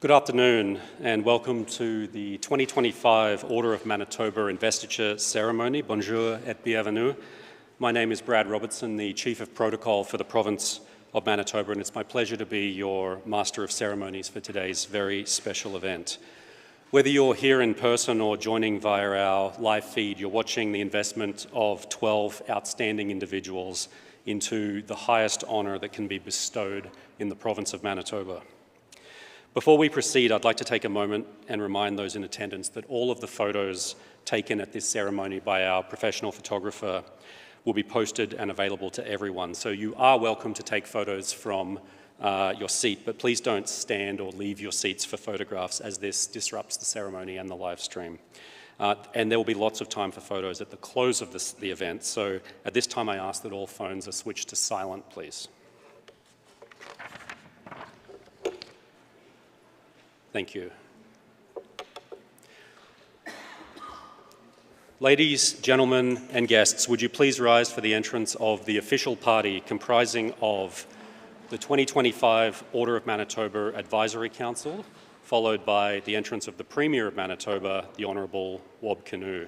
Good afternoon and welcome to the 2025 Order of Manitoba Investiture ceremony. Bonjour et bienvenue. My name is Brad Robertson, the Chief of Protocol for the Province of Manitoba, and it's my pleasure to be your Master of Ceremonies for today's very special event. Whether you're here in person or joining via our live feed, you're watching the investment of 12 outstanding individuals into the highest honour that can be bestowed in the province of Manitoba. Before we proceed, I'd like to take a moment and remind those in attendance that all of the photos taken at this ceremony by our professional photographer will be posted and available to everyone. So you are welcome to take photos from your seat, but please don't stand or leave your seats for photographs, as this disrupts the ceremony and the live stream. And there will be lots of time for photos at the close of the event. So at this time, I ask that all phones are switched to silent, please. Thank you. Ladies, gentlemen, and guests, would you please rise for the entrance of the official party comprising of the 2025 Order of Manitoba Advisory Council, followed by the entrance of the Premier of Manitoba, the Honourable Wob Canoe.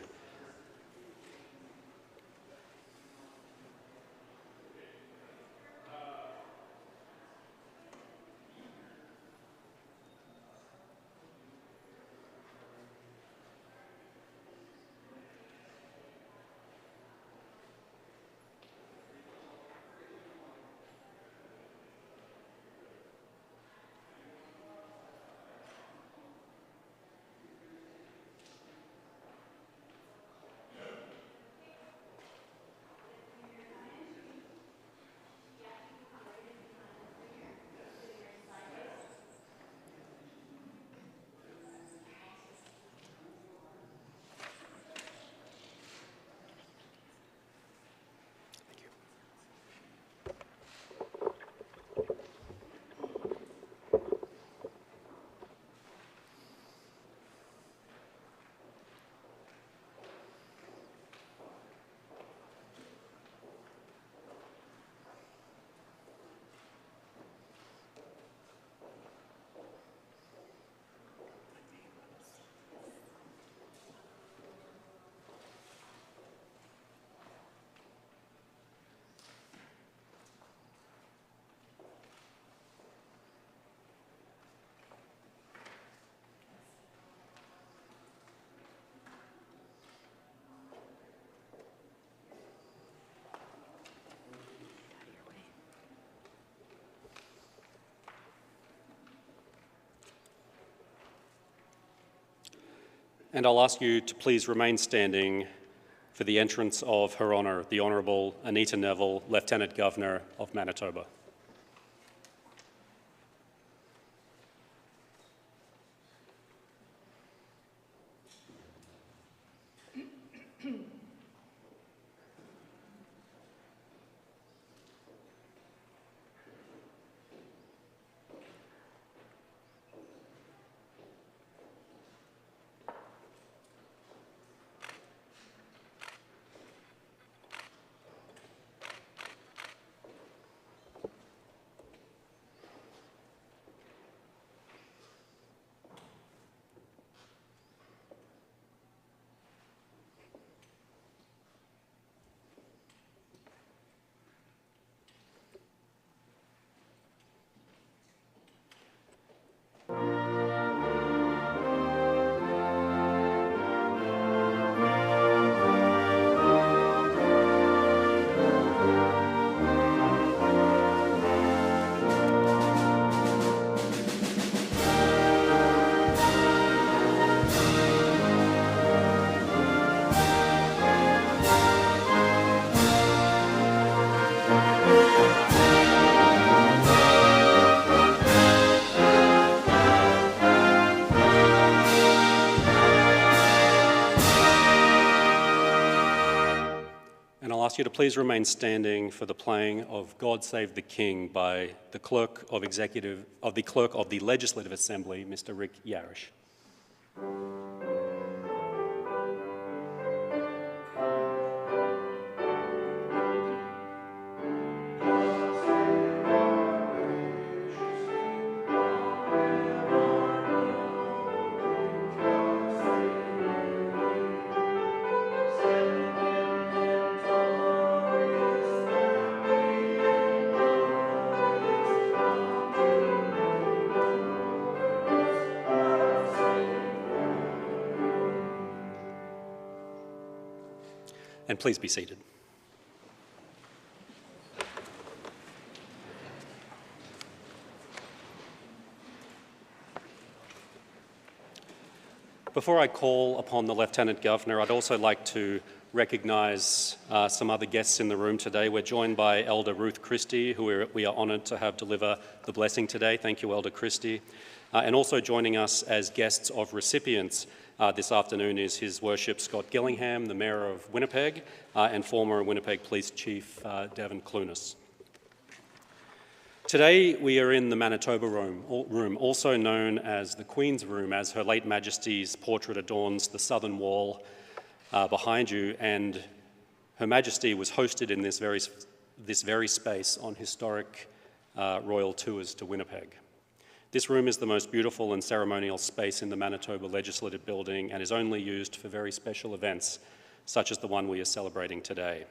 And I'll ask you to please remain standing for the entrance of Her Honour, the Honourable Anita Neville, Lieutenant Governor of Manitoba. You to please remain standing for the playing of God Save the King by the Clerk of the Legislative Assembly, Mr. Rick Yarish. and please be seated. Before I call upon the Lieutenant Governor, I'd also like to recognise some other guests in the room today. We're joined by Elder Ruth Christie, who we are honoured to have deliver the blessing today. Thank you, Elder Christie. And also joining us as guests of recipients this afternoon is His Worship Scott Gillingham, the Mayor of Winnipeg, and former Winnipeg Police Chief Devin Clunas. Today we are in the Manitoba room, also known as the Queen's Room, as Her Late Majesty's portrait adorns the southern wall behind you, and Her Majesty was hosted in this very space on historic royal tours to Winnipeg. This room is the most beautiful and ceremonial space in the Manitoba Legislative Building and is only used for very special events, such as the one we are celebrating today.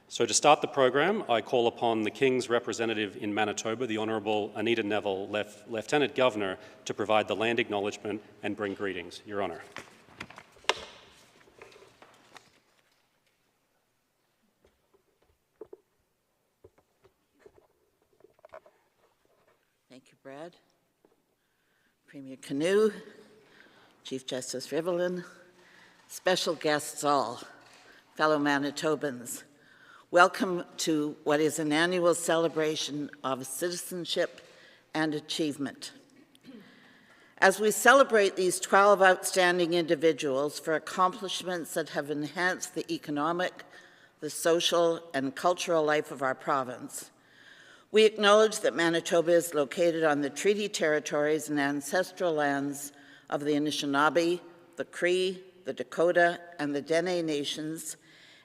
So to start the program, I call upon the King's representative in Manitoba, the Honourable Anita Neville, Lieutenant Governor, to provide the land acknowledgement and bring greetings. Your Honour. Thank you, Brad. Premier Canoe, Chief Justice Rivelin, special guests all, fellow Manitobans, welcome to what is an annual celebration of citizenship and achievement. As we celebrate these 12 outstanding individuals for accomplishments that have enhanced the economic, the social, and cultural life of our province, we acknowledge that Manitoba is located on the treaty territories and ancestral lands of the Anishinaabe, the Cree, the Dakota, and the Dene nations,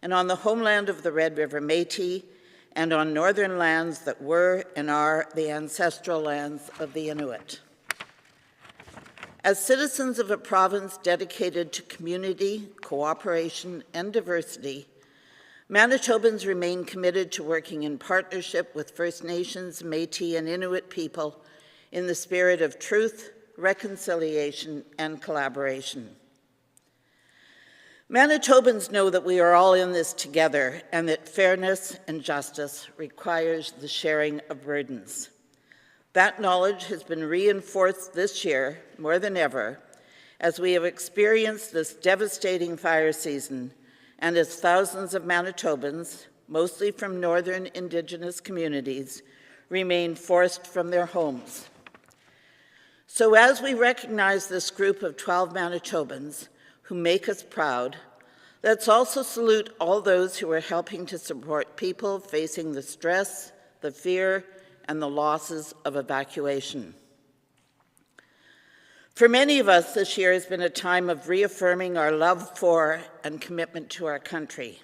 and on the homeland of the Red River Métis, and on northern lands that were and are the ancestral lands of the Inuit. As citizens of a province dedicated to community, cooperation, and diversity, Manitobans remain committed to working in partnership with First Nations, Métis, and Inuit people in the spirit of truth, reconciliation, and collaboration. Manitobans know that we are all in this together and that fairness and justice requires the sharing of burdens. That knowledge has been reinforced this year more than ever as we have experienced this devastating fire season and as thousands of Manitobans, mostly from northern Indigenous communities, remain forced from their homes. So as we recognize this group of 12 Manitobans who make us proud, let's also salute all those who are helping to support people facing the stress, the fear, and the losses of evacuation. For many of us, this year has been a time of reaffirming our love for and commitment to our country.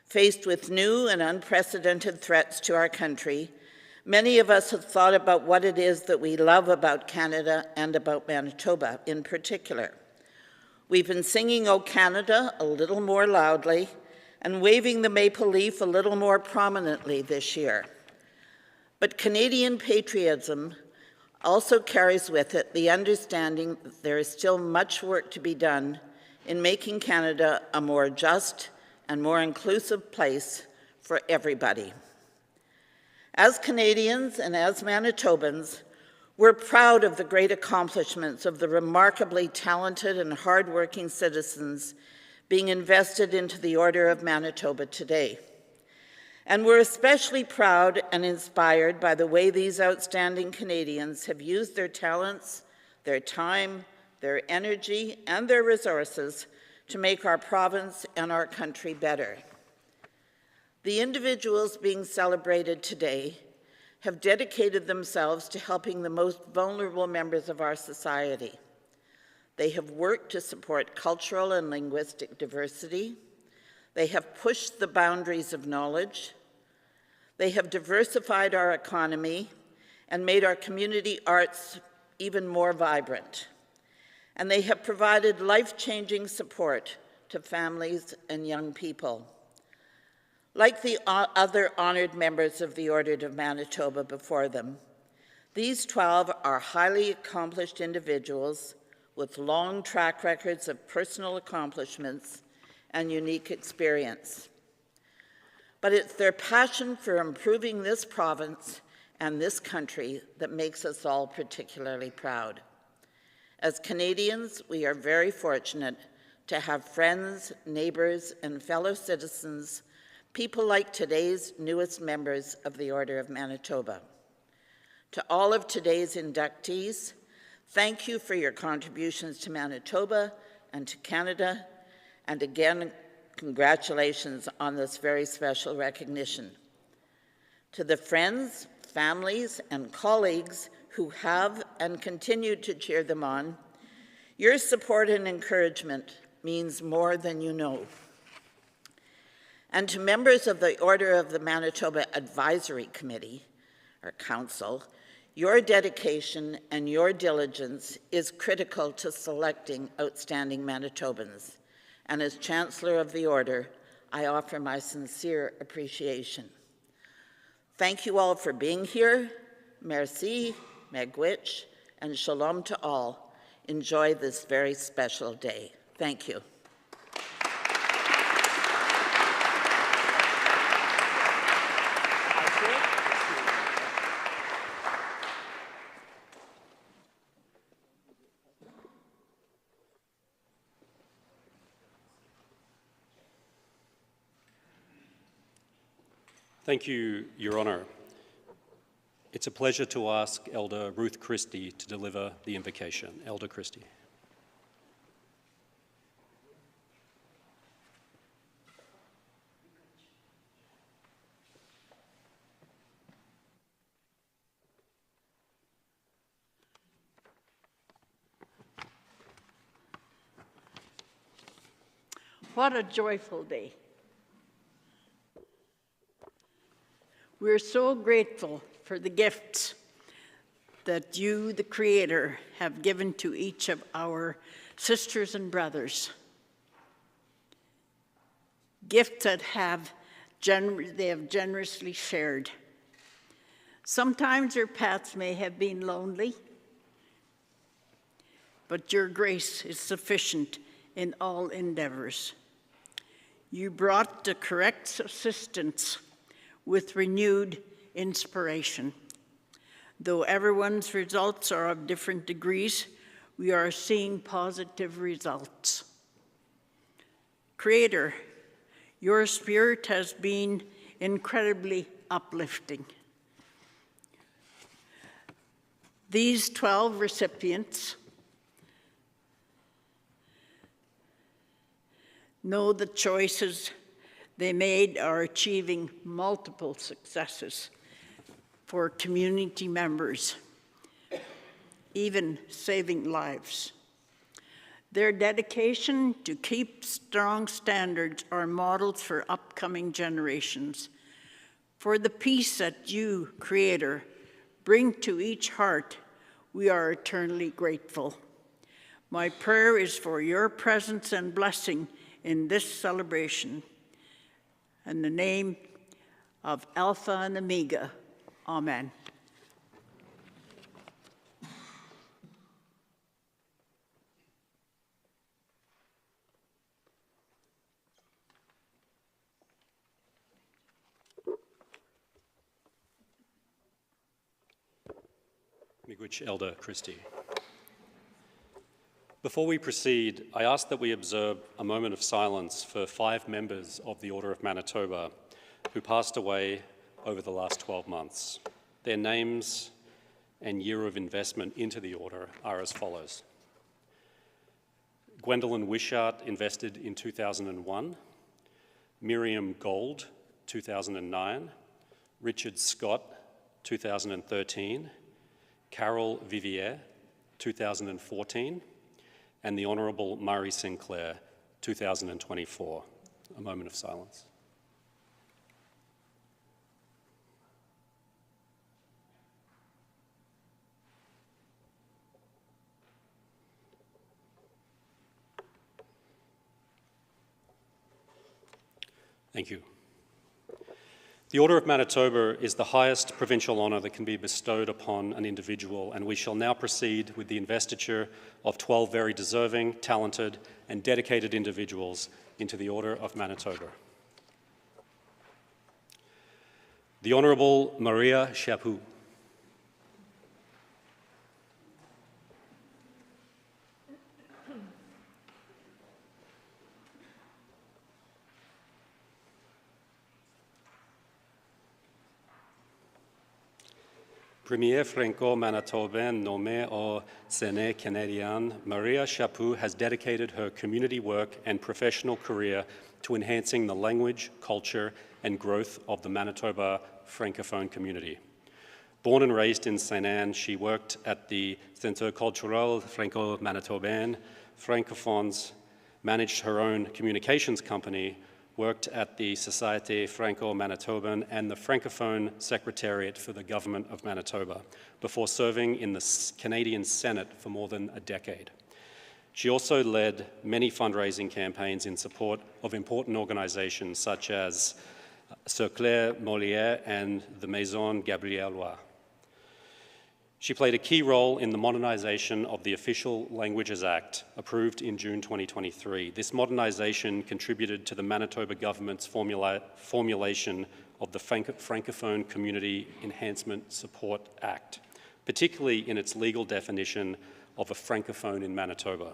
Faced with new and unprecedented threats to our country, many of us have thought about what it is that we love about Canada and about Manitoba in particular. We've been singing "O Canada" a little more loudly and waving the maple leaf a little more prominently this year. But Canadian patriotism also carries with it the understanding that there is still much work to be done in making Canada a more just and more inclusive place for everybody. As Canadians and as Manitobans, we're proud of the great accomplishments of the remarkably talented and hardworking citizens being invested into the Order of Manitoba today. And we're especially proud and inspired by the way these outstanding Canadians have used their talents, their time, their energy, and their resources to make our province and our country better. The individuals being celebrated today have dedicated themselves to helping the most vulnerable members of our society. They have worked to support cultural and linguistic diversity. They have pushed the boundaries of knowledge. They have diversified our economy and made our community arts even more vibrant. And they have provided life-changing support to families and young people. Like the other honored members of the Order of Manitoba before them, these 12 are highly accomplished individuals with long track records of personal accomplishments and unique experience. But it's their passion for improving this province and this country that makes us all particularly proud. As Canadians, we are very fortunate to have friends, neighbors, and fellow citizens, people like today's newest members of the Order of Manitoba. To all of today's inductees, thank you for your contributions to Manitoba and to Canada, and again, congratulations on this very special recognition. To the friends, families, and colleagues who have and continue to cheer them on, your support and encouragement means more than you know. And to members of the Order of the Manitoba Advisory Committee, or Council, your dedication and your diligence is critical to selecting outstanding Manitobans. And as Chancellor of the Order, I offer my sincere appreciation. Thank you all for being here. Merci, Miigwech, and shalom to all. Enjoy this very special day. Thank you. Thank you, Your Honour. It's a pleasure to ask Elder Ruth Christie to deliver the invocation. Elder Christie. What a joyful day. We're so grateful for the gifts that you, the Creator, have given to each of our sisters and brothers. Gifts that they have generously shared. Sometimes their paths may have been lonely, but your grace is sufficient in all endeavors. You brought the correct assistance with renewed inspiration. Though everyone's results are of different degrees, we are seeing positive results. Creator, your spirit has been incredibly uplifting. These 12 recipients know the choices they made are achieving multiple successes for community members, even saving lives. Their dedication to keep strong standards are models for upcoming generations. For the peace that you, Creator, bring to each heart, we are eternally grateful. My prayer is for your presence and blessing in this celebration. In the name of Alpha and Omega, amen. Miigwech Elder Christie. Before we proceed, I ask that we observe a moment of silence for 5 members of the Order of Manitoba who passed away over the last 12 months. Their names and year of investment into the Order are as follows. Gwendolyn Wishart invested in 2001, Miriam Gold, 2009, Richard Scott, 2013, Carol Vivier, 2014, and the Honourable Murray Sinclair, 2024. A moment of silence. Thank you. The Order of Manitoba is the highest provincial honour that can be bestowed upon an individual, and we shall now proceed with the investiture of 12 very deserving, talented and dedicated individuals into the Order of Manitoba. The Honourable Maria Chaput. Premier Franco-Manitobaine nommée au Sénat canadien, Maria Chaput has dedicated her community work and professional career to enhancing the language, culture, and growth of the Manitoba Francophone community. Born and raised in Saint Anne, she worked at the Centre Culturel Franco-Manitobain, Francophones, managed her own communications company, worked at the Société Franco-Manitobaine and the Francophone Secretariat for the Government of Manitoba, before serving in the Canadian Senate for more than a decade. She also led many fundraising campaigns in support of important organizations such as Cercle Molière and the Maison Gabriellois. She played a key role in the modernization of the Official Languages Act, approved in June 2023. This modernization contributed to the Manitoba government's formulation of the Francophone Community Enhancement Support Act, particularly in its legal definition of a Francophone in Manitoba.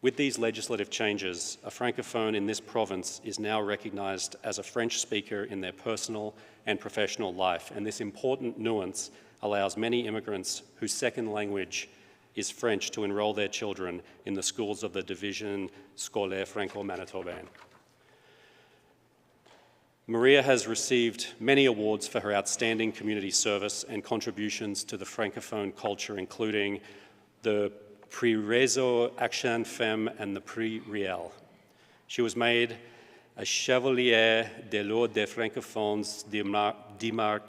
With these legislative changes, a Francophone in this province is now recognized as a French speaker in their personal and professional life, and this important nuance allows many immigrants whose second language is French to enroll their children in the schools of the Division Scolaire Franco-Manitobaine. Maria has received many awards for her outstanding community service and contributions to the Francophone culture, including the Prix Réseau Action Femme and the Prix Riel. She was made a Chevalier de l'Ordre des Francophones d'Imark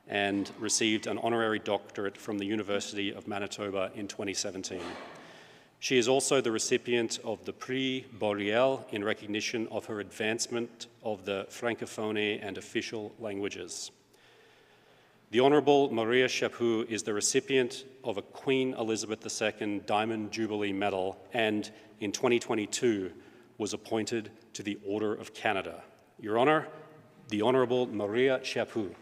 and received an honorary doctorate from the University of Manitoba in 2017. She is also the recipient of the Prix Boreal in recognition of her advancement of the Francophonie and official languages. The Honourable Maria Chaput is the recipient of a Queen Elizabeth II Diamond Jubilee Medal and in 2022 was appointed to the Order of Canada. Your Honour, the Honourable Maria Chaput.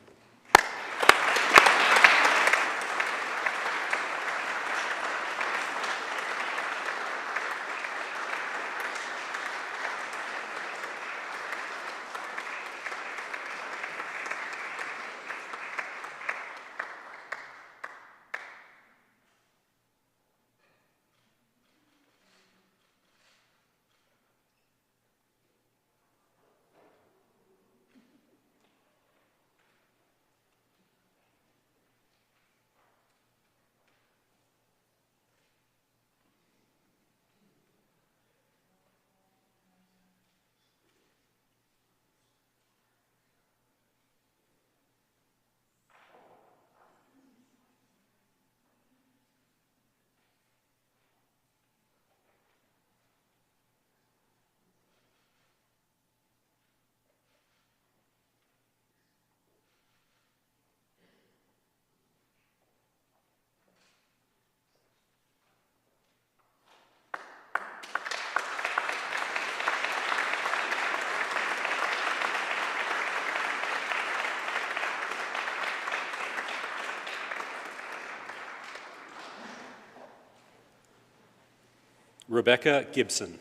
Rebecca Gibson.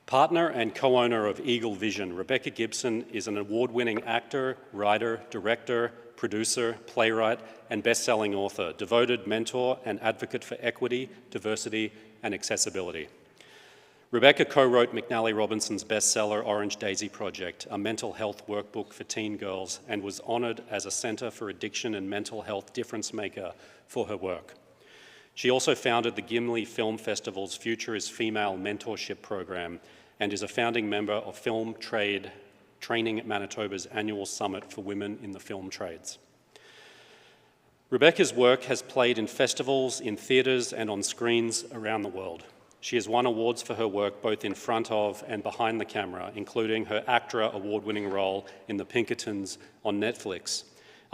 Partner and co-owner of Eagle Vision, Rebecca Gibson is an award-winning actor, writer, director, producer, playwright, and best-selling author, devoted mentor and advocate for equity, diversity, and accessibility. Rebecca co-wrote McNally Robinson's bestseller Orange Daisy Project, a mental health workbook for teen girls, and was honored as a Center for Addiction and Mental Health difference maker for her work. She also founded the Gimli Film Festival's Future is Female mentorship program and is a founding member of Film Trade Training Manitoba's annual summit for women in the film trades. Rebecca's work has played in festivals, in theatres and on screens around the world. She has won awards for her work both in front of and behind the camera, including her ACTRA award-winning role in The Pinkertons on Netflix,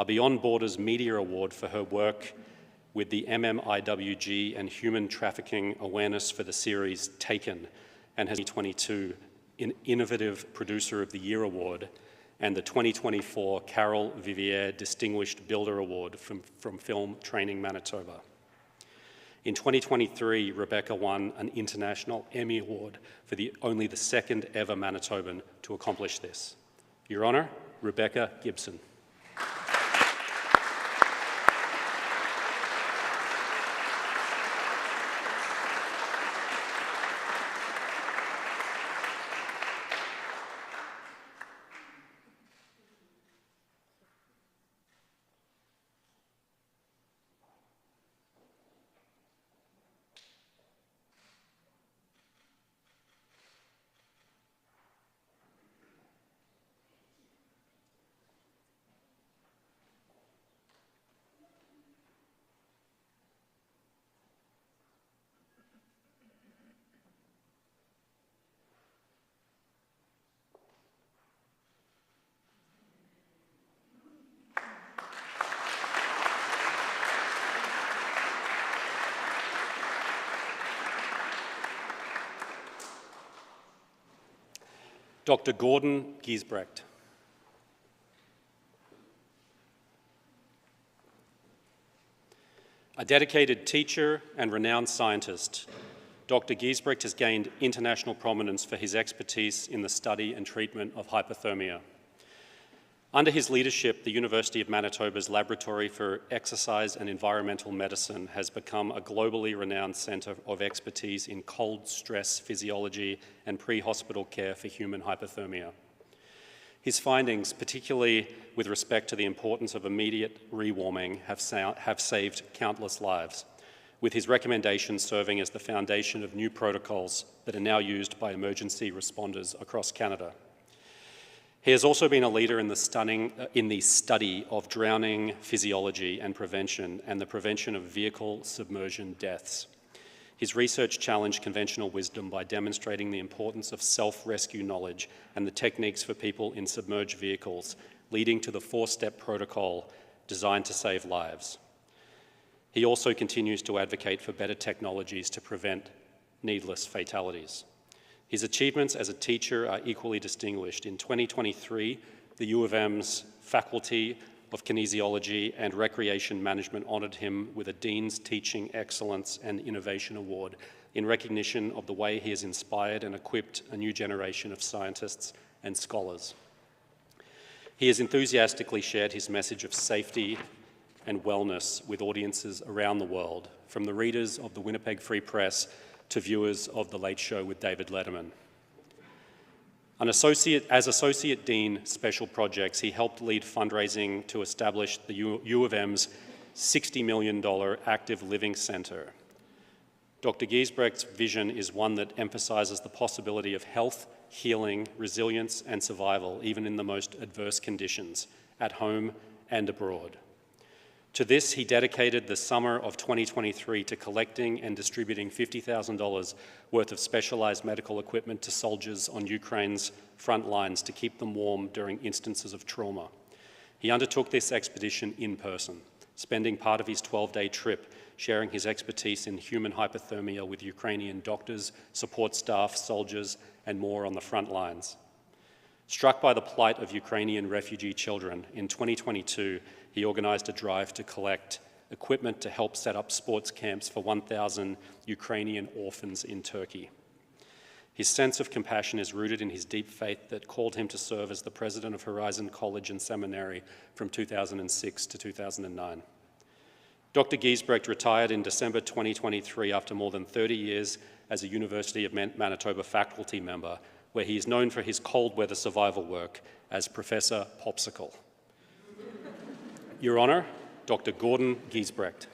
a Beyond Borders Media Award for her work with the MMIWG and Human Trafficking Awareness for the series Taken, and has 2022 Innovative Producer of the Year Award and the 2024 Carol Vivier Distinguished Builder Award from Film Training Manitoba. In 2023, Rebecca won an International Emmy Award for only the second ever Manitoban to accomplish this. Your Honour, Rebecca Gibson. Dr. Gordon Giesbrecht. A dedicated teacher and renowned scientist, Dr. Giesbrecht has gained international prominence for his expertise in the study and treatment of hypothermia. Under his leadership, the University of Manitoba's Laboratory for Exercise and Environmental Medicine has become a globally renowned centre of expertise in cold stress physiology and pre-hospital care for human hypothermia. His findings, particularly with respect to the importance of immediate rewarming, have saved countless lives, with his recommendations serving as the foundation of new protocols that are now used by emergency responders across Canada. He has also been a leader in the study of drowning physiology and prevention, and the prevention of vehicle submersion deaths. His research challenged conventional wisdom by demonstrating the importance of self-rescue knowledge and the techniques for people in submerged vehicles, leading to the 4-step protocol designed to save lives. He also continues to advocate for better technologies to prevent needless fatalities. His achievements as a teacher are equally distinguished. In 2023, the U of M's Faculty of Kinesiology and Recreation Management honoured him with a Dean's Teaching Excellence and Innovation Award in recognition of the way he has inspired and equipped a new generation of scientists and scholars. He has enthusiastically shared his message of safety and wellness with audiences around the world, from the readers of the Winnipeg Free Press to viewers of The Late Show with David Letterman. As Associate Dean Special Projects, he helped lead fundraising to establish the U of M's $60 million Active Living Centre. Dr. Giesbrecht's vision is one that emphasises the possibility of health, healing, resilience and survival, even in the most adverse conditions, at home and abroad. To this, he dedicated the summer of 2023 to collecting and distributing $50,000 worth of specialised medical equipment to soldiers on Ukraine's front lines to keep them warm during instances of trauma. He undertook this expedition in person, spending part of his 12-day trip sharing his expertise in human hypothermia with Ukrainian doctors, support staff, soldiers, and more on the front lines. Struck by the plight of Ukrainian refugee children, in 2022, he organised a drive to collect equipment to help set up sports camps for 1,000 Ukrainian orphans in Turkey. His sense of compassion is rooted in his deep faith that called him to serve as the president of Horizon College and Seminary from 2006 to 2009. Dr. Giesbrecht retired in December 2023 after more than 30 years as a University of Manitoba faculty member, where he is known for his cold weather survival work as Professor Popsicle. Your Honour, Dr. Gordon Giesbrecht.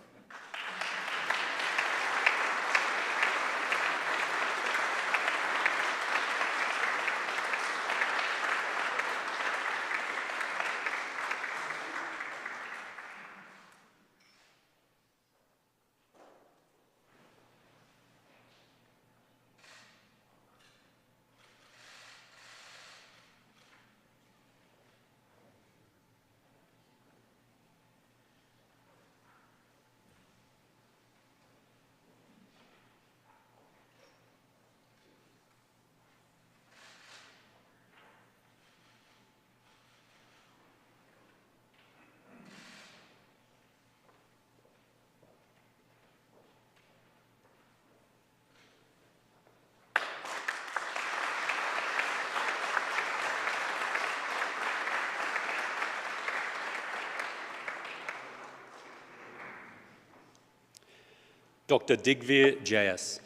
Dr. Digvir Jayas.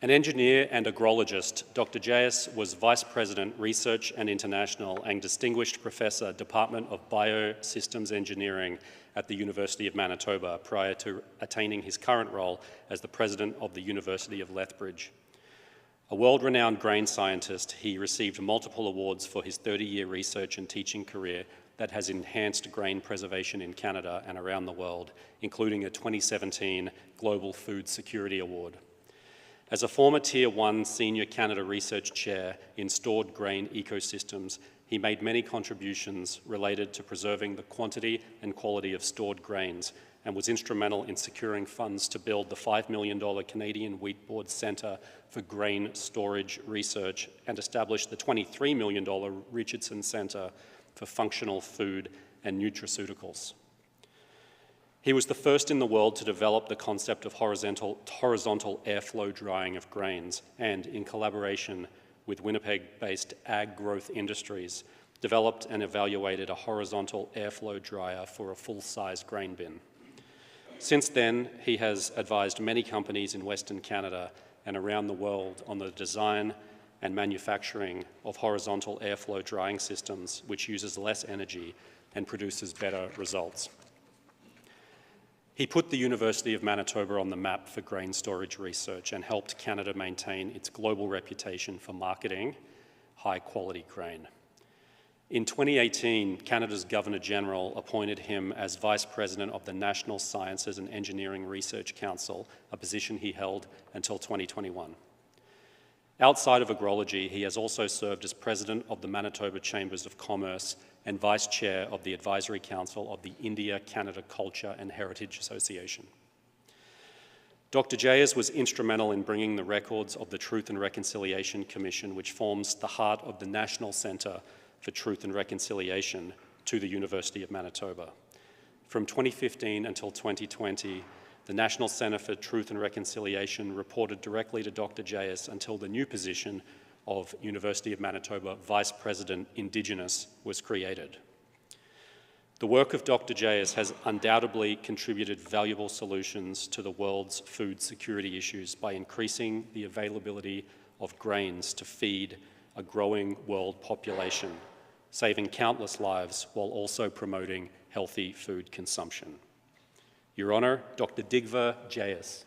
An engineer and agrologist, Dr. Jayas was Vice President, Research and International and Distinguished Professor, Department of Biosystems Engineering at the University of Manitoba prior to attaining his current role as the President of the University of Lethbridge. A world-renowned grain scientist, he received multiple awards for his 30-year research and teaching career that has enhanced grain preservation in Canada and around the world, including a 2017 Global Food Security Award. As a former Tier 1 Senior Canada Research Chair in stored grain ecosystems, he made many contributions related to preserving the quantity and quality of stored grains and was instrumental in securing funds to build the $5 million Canadian Wheat Board Centre for Grain Storage Research and establish the $23 million Richardson Centre for Functional Food and Nutraceuticals. He was the first in the world to develop the concept of horizontal airflow drying of grains and, in collaboration with Winnipeg-based Ag Growth Industries, developed and evaluated a horizontal airflow dryer for a full-size grain bin. Since then, he has advised many companies in Western Canada and around the world on the design and manufacturing of horizontal airflow drying systems, which uses less energy and produces better results. He put the University of Manitoba on the map for grain storage research and helped Canada maintain its global reputation for marketing high-quality grain. In 2018, Canada's Governor-General appointed him as Vice President of the National Sciences and Engineering Research Council, a position he held until 2021. Outside of agrology, he has also served as President of the Manitoba Chambers of Commerce and Vice Chair of the Advisory Council of the India-Canada Culture and Heritage Association. Dr. Jayas was instrumental in bringing the records of the Truth and Reconciliation Commission, which forms the heart of the National Centre for Truth and Reconciliation, to the University of Manitoba. From 2015 until 2020, the National Centre for Truth and Reconciliation reported directly to Dr. Jayas until the new position of University of Manitoba Vice President Indigenous was created. The work of Dr. Jayas has undoubtedly contributed valuable solutions to the world's food security issues by increasing the availability of grains to feed a growing world population, saving countless lives while also promoting healthy food consumption. Your Honour, Dr. Digvir Jayas.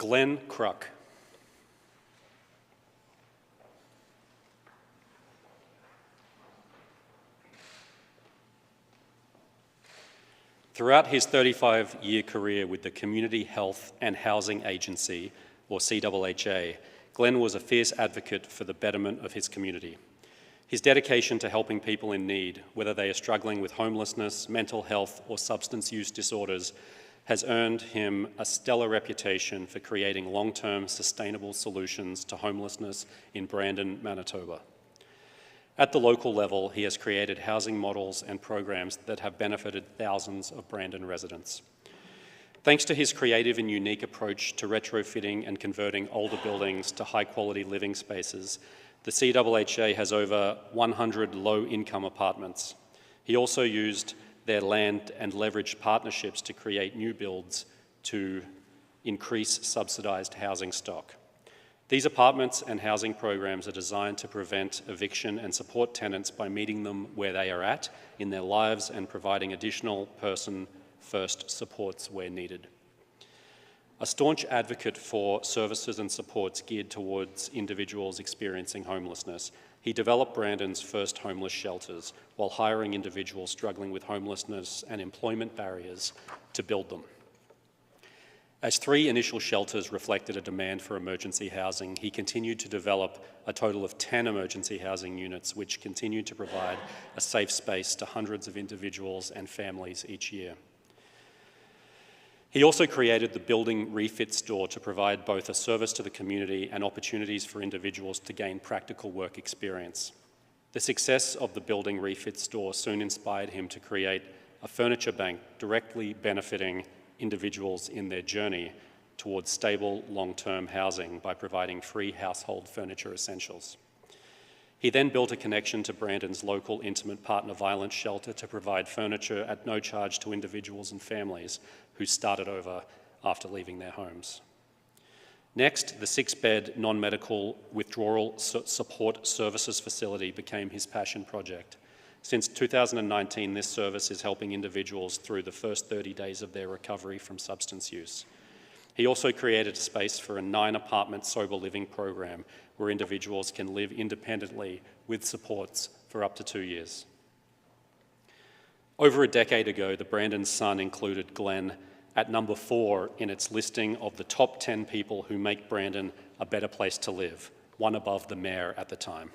Glenn Kruk. Throughout his 35-year career with the Community Health and Housing Agency, or CHHA, Glenn was a fierce advocate for the betterment of his community. His dedication to helping people in need, whether they are struggling with homelessness, mental health, or substance use disorders, has earned him a stellar reputation for creating long-term sustainable solutions to homelessness in Brandon, Manitoba. At the local level, he has created housing models and programs that have benefited thousands of Brandon residents. Thanks to his creative and unique approach to retrofitting and converting older buildings to high-quality living spaces, the CHHA has over 100 low-income apartments. He also used their land and leveraged partnerships to create new builds to increase subsidised housing stock. These apartments and housing programs are designed to prevent eviction and support tenants by meeting them where they are at in their lives and providing additional person-first supports where needed. A staunch advocate for services and supports geared towards individuals experiencing homelessness, he developed Brandon's first homeless shelters while hiring individuals struggling with homelessness and employment barriers to build them. As 3 initial shelters reflected a demand for emergency housing, he continued to develop a total of 10 emergency housing units, which continued to provide a safe space to hundreds of individuals and families each year. He also created the Building Refit Store to provide both a service to the community and opportunities for individuals to gain practical work experience. The success of the Building Refit Store soon inspired him to create a furniture bank directly benefiting individuals in their journey towards stable, long-term housing by providing free household furniture essentials. He then built a connection to Brandon's local intimate partner violence shelter to provide furniture at no charge to individuals and families who started over after leaving their homes. Next, the 6-bed non-medical withdrawal support services facility became his passion project. Since 2019, this service is helping individuals through the first 30 days of their recovery from substance use. He also created a space for a 9-apartment sober living program where individuals can live independently with supports for up to 2 years. Over a decade ago, the Brandon Sun included Glenn at number 4 in its listing of the top 10 people who make Brandon a better place to live, one above the mayor at the time.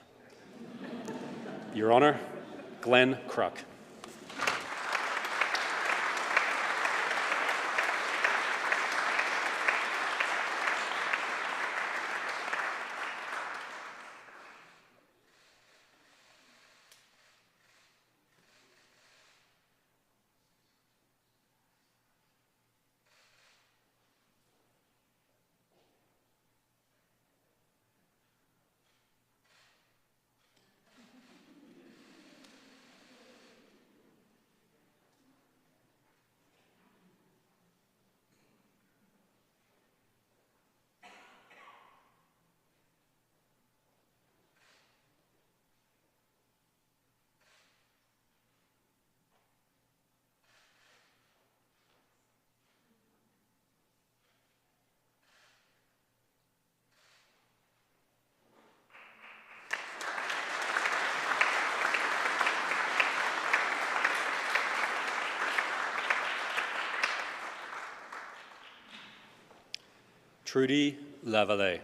Your Honour, Glenn Kruk. Trudy Lavallee.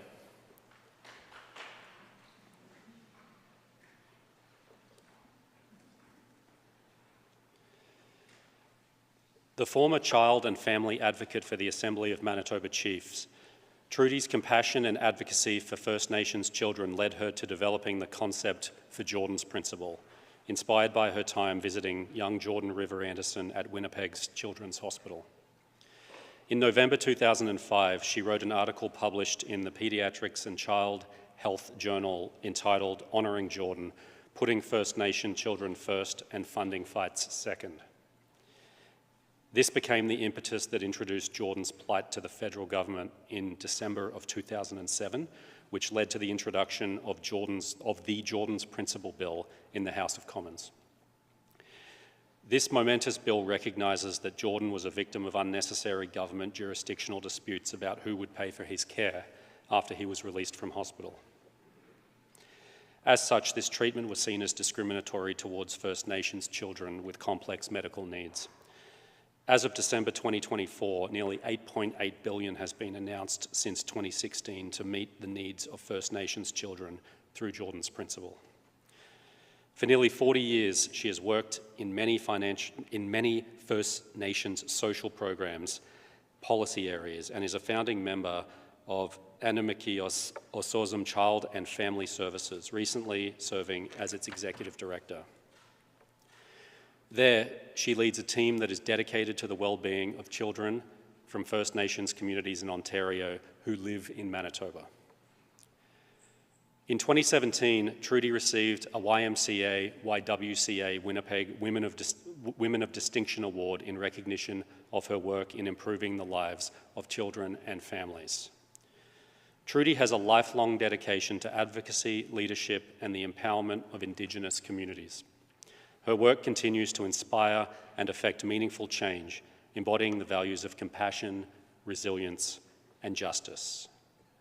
The former child and family advocate for the Assembly of Manitoba Chiefs, Trudy's compassion and advocacy for First Nations children led her to developing the concept for Jordan's Principle, inspired by her time visiting young Jordan River Anderson at Winnipeg's Children's Hospital. In November 2005, she wrote an article published in the Pediatrics and Child Health Journal entitled Honouring Jordan, Putting First Nation Children First and Funding Fights Second. This became the impetus that introduced Jordan's plight to the federal government in December of 2007, which led to the introduction of the Jordan's Principle Bill in the House of Commons. This momentous bill recognises that Jordan was a victim of unnecessary government jurisdictional disputes about who would pay for his care after he was released from hospital. As such, this treatment was seen as discriminatory towards First Nations children with complex medical needs. As of December 2024, nearly $8.8 billion has been announced since 2016 to meet the needs of First Nations children through Jordan's Principle. For nearly 40 years, she has worked in many First Nations social programs, policy areas, and is a founding member of Anumiki Osozum Child and Family Services, recently serving as its executive director. There, she leads a team that is dedicated to the well-being of children from First Nations communities in Ontario who live in Manitoba. In 2017, Trudy received a YMCA Winnipeg Women of Distinction Award in recognition of her work in improving the lives of children and families. Trudy has a lifelong dedication to advocacy, leadership, and the empowerment of Indigenous communities. Her work continues to inspire and affect meaningful change, embodying the values of compassion, resilience, and justice.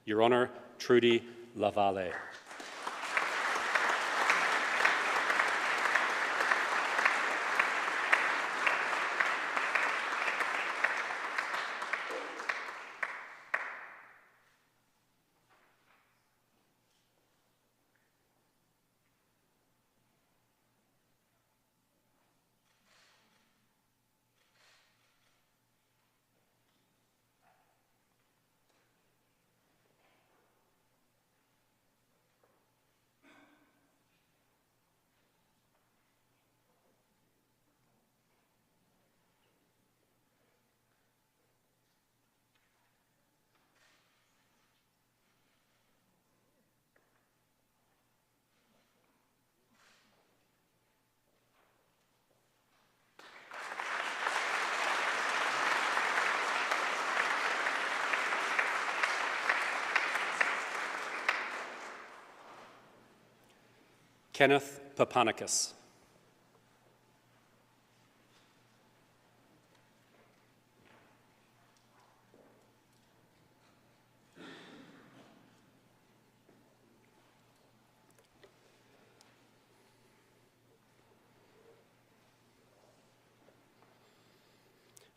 Your Honour, Trudy Lavalle. Kenneth Papanicus.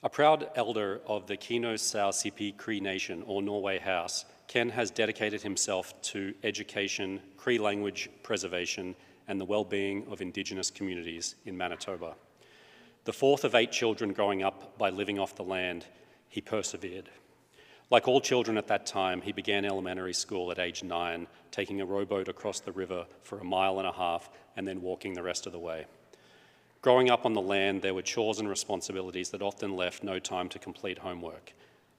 A proud elder of the Kino Sao Sipi Cree Nation, or Norway House, Ken has dedicated himself to education, Cree language preservation, and the well-being of Indigenous communities in Manitoba. The fourth of 8 children growing up by living off the land, he persevered. Like all children at that time, he began elementary school at age 9, taking a rowboat across the river for 1.5 miles and then walking the rest of the way. Growing up on the land, there were chores and responsibilities that often left no time to complete homework.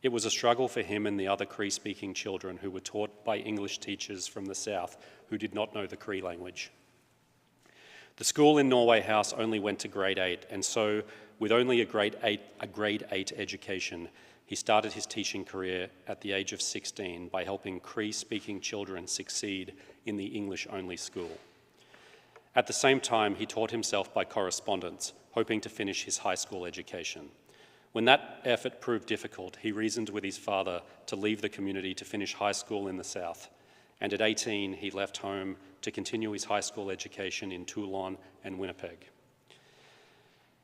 It was a struggle for him and the other Cree-speaking children who were taught by English teachers from the south who did not know the Cree language. The school in Norway House only went to grade 8, and so with only a grade 8 education, he started his teaching career at the age of 16 by helping Cree-speaking children succeed in the English-only school. At the same time, he taught himself by correspondence, hoping to finish his high school education. When that effort proved difficult, he reasoned with his father to leave the community to finish high school in the south, and at 18, he left home to continue his high school education in Toulon and Winnipeg.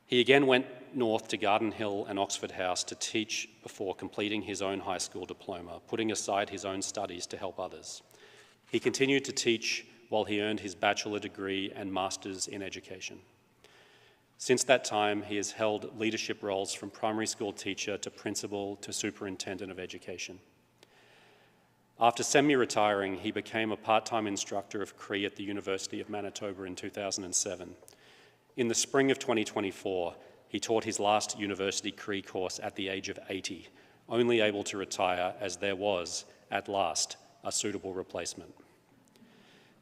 He again went north to Garden Hill and Oxford House to teach before completing his own high school diploma, putting aside his own studies to help others. He continued to teach while he earned his bachelor degree and master's in education. Since that time, he has held leadership roles from primary school teacher to principal to superintendent of education. After semi-retiring, he became a part-time instructor of Cree at the University of Manitoba in 2007. In the spring of 2024, he taught his last university Cree course at the age of 80, only able to retire as there was, at last, a suitable replacement.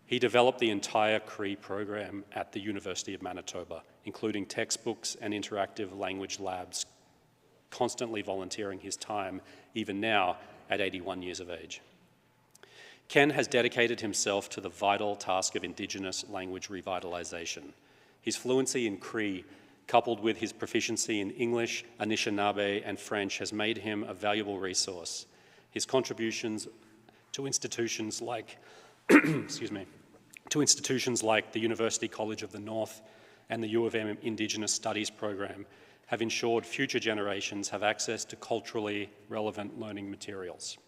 He developed the entire Cree program at the University of Manitoba, including textbooks and interactive language labs, constantly volunteering his time, even now at 81 years of age. Ken has dedicated himself to the vital task of Indigenous language revitalization. His fluency in Cree, coupled with his proficiency in English, Anishinaabe, and French, has made him a valuable resource. His contributions to institutions like, to institutions like the University College of the North and the U of M Indigenous Studies program have ensured future generations have access to culturally relevant learning materials.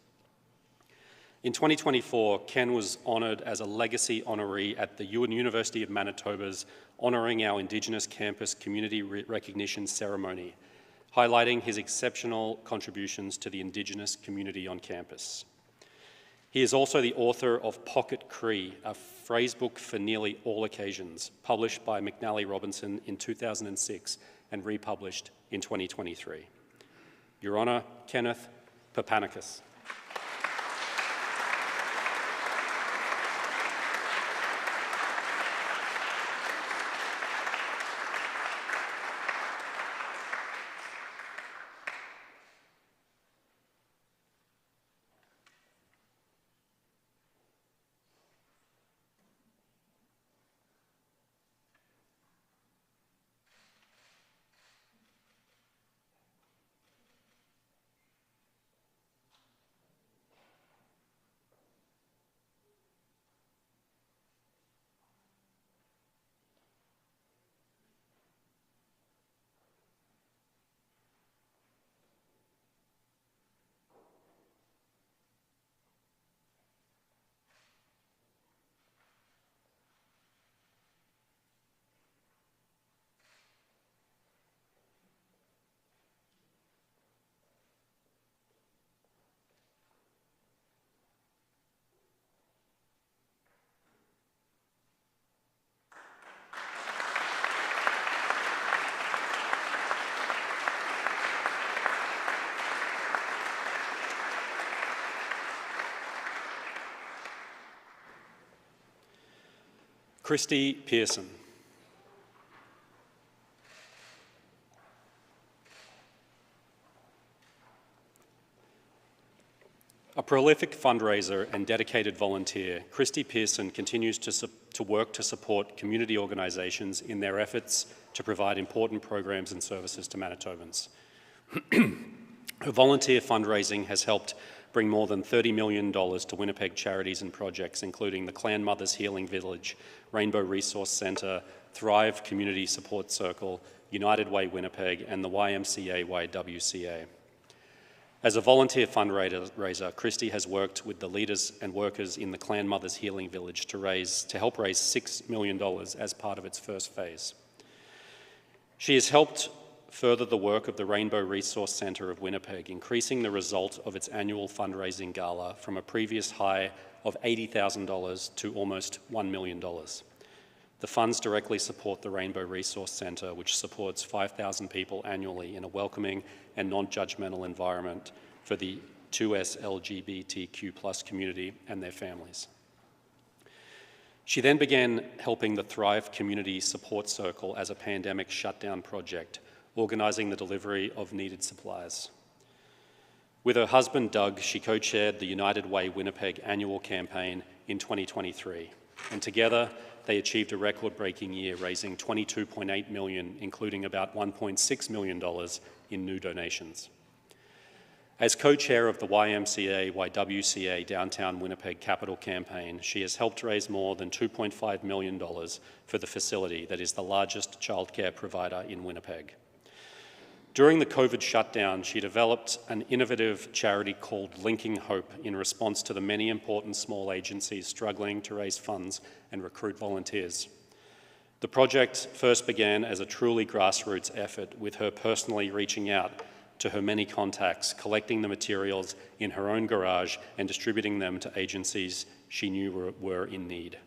In 2024, Ken was honoured as a legacy honoree at the University of Manitoba's Honouring Our Indigenous Campus Community Recognition Ceremony, highlighting his exceptional contributions to the Indigenous community on campus. He is also the author of Pocket Cree, a phrasebook for nearly all occasions, published by McNally Robinson in 2006 and republished in 2023. Your Honour, Kenneth Papanicus. Christy Pearson. A prolific fundraiser and dedicated volunteer, Christy Pearson continues to work to support community organisations in their efforts to provide important programs and services to Manitobans. Her volunteer fundraising has helped bring more than $30 million to Winnipeg charities and projects, including the Clan Mothers Healing Village, Rainbow Resource Centre, Thrive Community Support Circle, United Way Winnipeg, and the YMCA-YWCA. As a volunteer fundraiser, Christy has worked with the leaders and workers in the Clan Mothers Healing Village to help raise $6 million as part of its first phase. She has helped further the work of the Rainbow Resource Centre of Winnipeg, increasing the result of its annual fundraising gala from a previous high of $80,000 to almost $1 million. The funds directly support the Rainbow Resource Centre, which supports 5,000 people annually in a welcoming and non-judgmental environment for the 2S LGBTQ+ community and their families. She then began helping the Thrive Community Support Circle as a pandemic shutdown project, organising the delivery of needed supplies. With her husband Doug, she co-chaired the United Way Winnipeg annual campaign in 2023, and together they achieved a record-breaking year, raising $22.8 million, including about $1.6 million in new donations. As co-chair of the YMCA-YWCA Downtown Winnipeg Capital Campaign, she has helped raise more than $2.5 million for the facility that is the largest childcare provider in Winnipeg. During the COVID shutdown, she developed an innovative charity called Linking Hope in response to the many important small agencies struggling to raise funds and recruit volunteers. The project first began as a truly grassroots effort, with her personally reaching out to her many contacts, collecting the materials in her own garage and distributing them to agencies she knew were in need.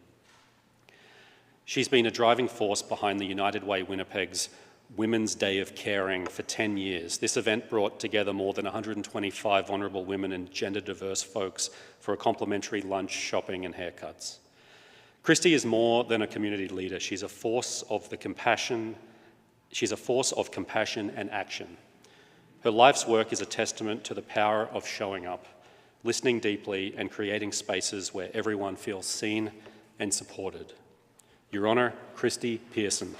She's been a driving force behind the United Way Winnipeg's Women's Day of Caring for 10 years. This event brought together more than 125 vulnerable women and gender-diverse folks for a complimentary lunch, shopping, and haircuts. Christy is more than a community leader. She's a force of compassion and action. Her life's work is a testament to the power of showing up, listening deeply, and creating spaces where everyone feels seen and supported. Your Honour, Christy Pearson.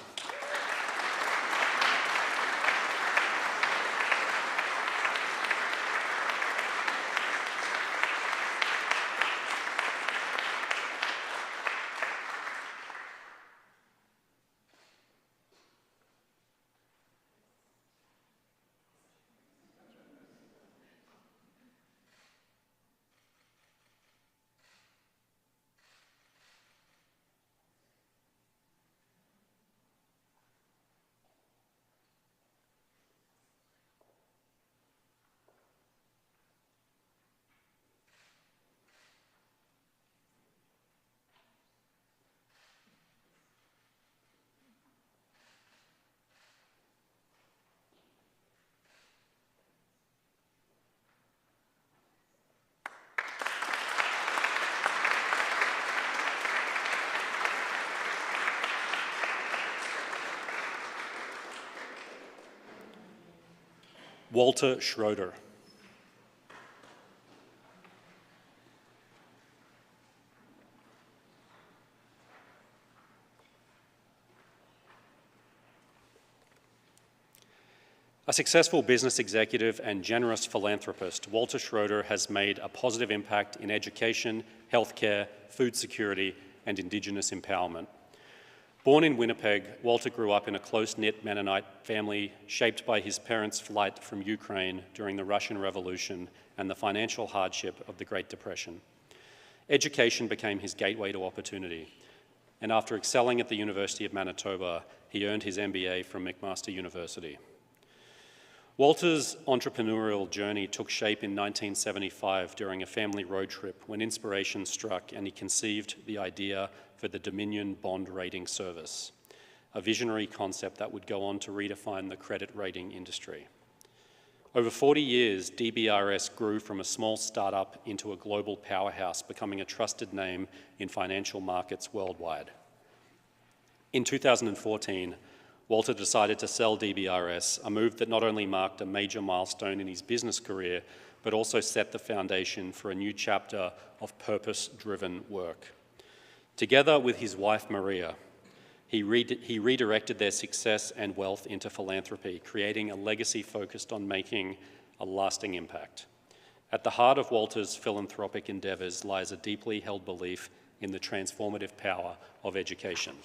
Walter Schroeder. A successful business executive and generous philanthropist, Walter Schroeder has made a positive impact in education, healthcare, food security, and Indigenous empowerment. Born in Winnipeg, Walter grew up in a close-knit Mennonite family shaped by his parents' flight from Ukraine during the Russian Revolution and the financial hardship of the Great Depression. Education became his gateway to opportunity, and after excelling at the University of Manitoba, he earned his MBA from McMaster University. Walter's entrepreneurial journey took shape in 1975 during a family road trip when inspiration struck and he conceived the idea for the Dominion Bond Rating Service, a visionary concept that would go on to redefine the credit rating industry. Over 40 years, DBRS grew from a small startup into a global powerhouse, becoming a trusted name in financial markets worldwide. In 2014, Walter decided to sell DBRS, a move that not only marked a major milestone in his business career, but also set the foundation for a new chapter of purpose-driven work. Together with his wife, Maria, he redirected their success and wealth into philanthropy, creating a legacy focused on making a lasting impact. At the heart of Walter's philanthropic endeavours lies a deeply held belief in the transformative power of education.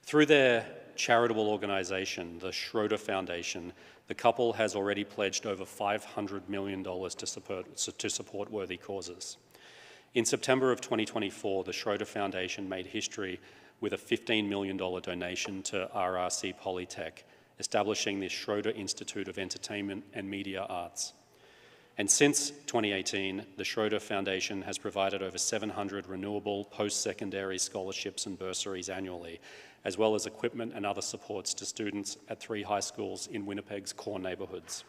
Through their charitable organisation, the Schroeder Foundation, the couple has already pledged over $500 million to support worthy causes. In September of 2024, the Schroeder Foundation made history with a $15 million donation to RRC Polytech, establishing the Schroeder Institute of Entertainment and Media Arts. And since 2018, the Schroeder Foundation has provided over 700 renewable post-secondary scholarships and bursaries annually, as well as equipment and other supports to students at 3 high schools in Winnipeg's core neighbourhoods.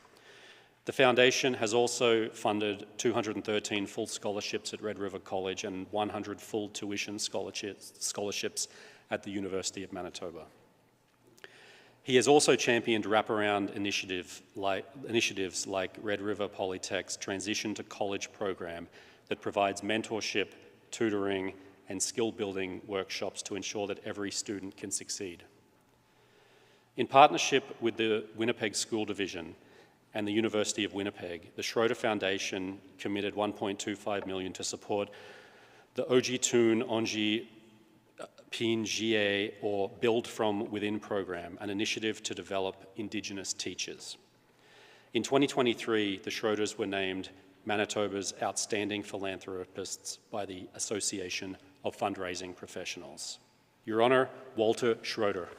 The Foundation has also funded 213 full scholarships at Red River College and 100 full tuition scholarships at the University of Manitoba. He has also championed wraparound initiatives like Red River Polytech's Transition to College program that provides mentorship, tutoring, and skill-building workshops to ensure that every student can succeed. In partnership with the Winnipeg School Division and the University of Winnipeg, the Schroeder Foundation committed $1.25 million to support the Ojitun Onji Pinjie, or Build From Within program, an initiative to develop Indigenous teachers. In 2023, the Schroeders were named Manitoba's Outstanding Philanthropists by the Association of Fundraising Professionals. Your Honour, Walter Schroeder.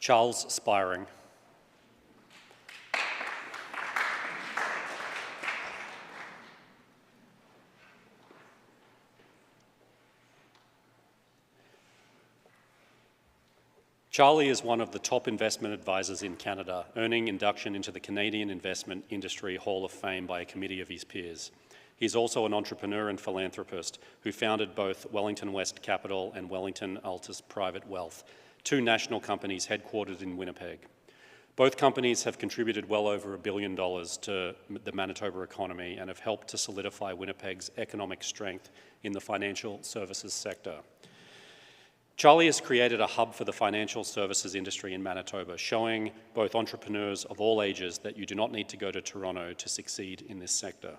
Charles Spiring. Charlie is one of the top investment advisors in Canada, earning induction into the Canadian Investment Industry Hall of Fame by a committee of his peers. He is also an entrepreneur and philanthropist who founded both Wellington West Capital and Wellington Altus Private Wealth, 2 national companies headquartered in Winnipeg. Both companies have contributed well over $1 billion to the Manitoba economy and have helped to solidify Winnipeg's economic strength in the financial services sector. Charlie has created a hub for the financial services industry in Manitoba, showing both entrepreneurs of all ages that you do not need to go to Toronto to succeed in this sector.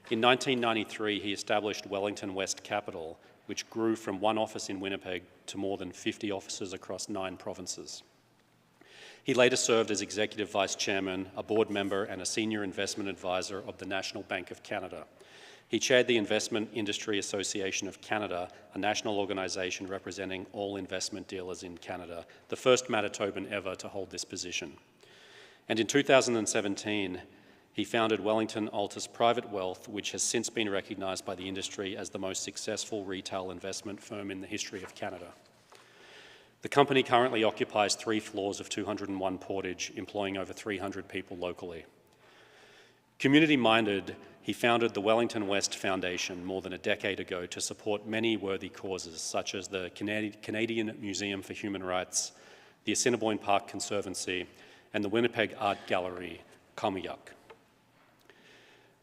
In 1993, he established Wellington West Capital, which grew from 1 office in Winnipeg to more than 50 offices across 9 provinces. He later served as Executive Vice Chairman, a board member, and a Senior Investment Advisor of the National Bank of Canada. He chaired the Investment Industry Association of Canada, a national organisation representing all investment dealers in Canada, the first Manitoban ever to hold this position. And in 2017, he founded Wellington Altus Private Wealth, which has since been recognised by the industry as the most successful retail investment firm in the history of Canada. The company currently occupies 3 floors of 201 Portage, employing over 300 people locally. Community-minded, he founded the Wellington West Foundation more than a decade ago to support many worthy causes, such as the Canadian Museum for Human Rights, the Assiniboine Park Conservancy, and the Winnipeg Art Gallery, Kamuyuk.